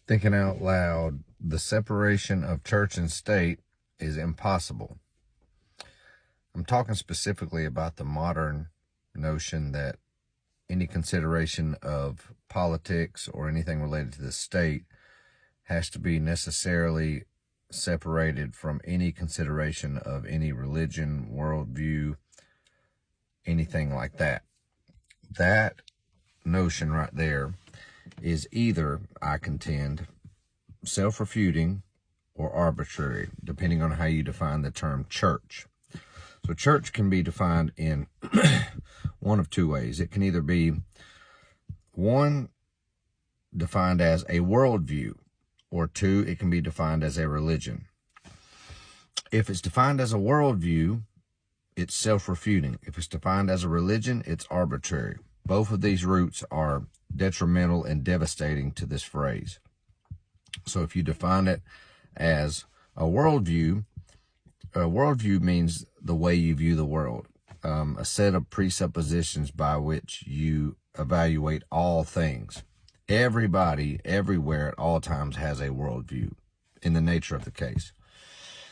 Thinking out loud, the separation of church and state is impossible. I'm talking specifically about the modern notion that any consideration of politics or anything related to the state has to be necessarily separated from any consideration of any religion, worldview, anything like that. That notion right there is either, I contend, self-refuting or arbitrary, depending on how you define the term church. So church can be defined in one of two ways. It can either be, one, defined as a worldview, or two, it can be defined as a religion. If it's defined as a worldview, it's self-refuting. If it's defined as a religion, it's arbitrary. Both of these roots are detrimental and devastating to this phrase. So if you define it as a worldview means the way you view the world, a set of presuppositions by which you evaluate all things. Everybody, everywhere, at all times has a worldview in the nature of the case.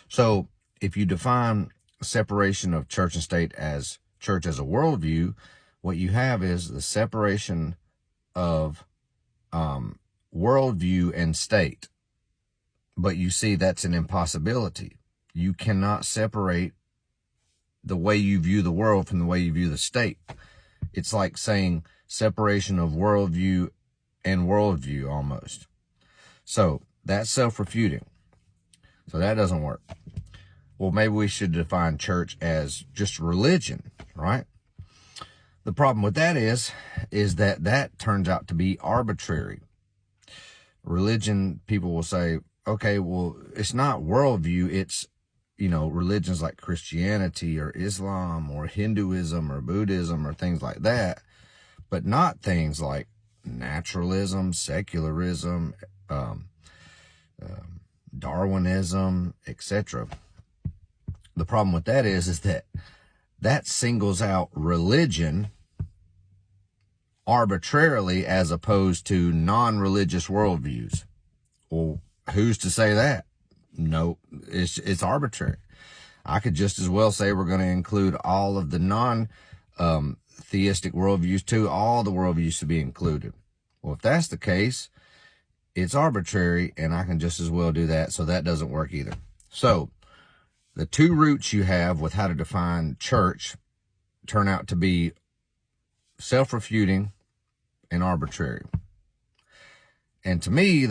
So if you define separation of church and state as church as a worldview, what you have is the separation of worldview and state. But you see, that's an impossibility. You cannot separate the way you view the world from the way you view the state. It's like saying separation of worldview and worldview almost. So that's self-refuting. So that doesn't work. Well, maybe we should define church as just religion, right? The problem with that is that turns out to be arbitrary. Religion, people will say, okay, well, it's not worldview, it's, religions like Christianity or Islam or Hinduism or Buddhism or things like that, but not things like naturalism, secularism, Darwinism, etc. The problem with that is that singles out religion arbitrarily as opposed to non-religious worldviews. Well, who's to say that? No, it's arbitrary. I could just as well say we're going to include all of the non-theistic worldviews too. All the worldviews to be included. Well, if that's the case, it's arbitrary, and I can just as well do that, so that doesn't work either. So the two roots you have with how to define church turn out to be self-refuting and arbitrary. And to me,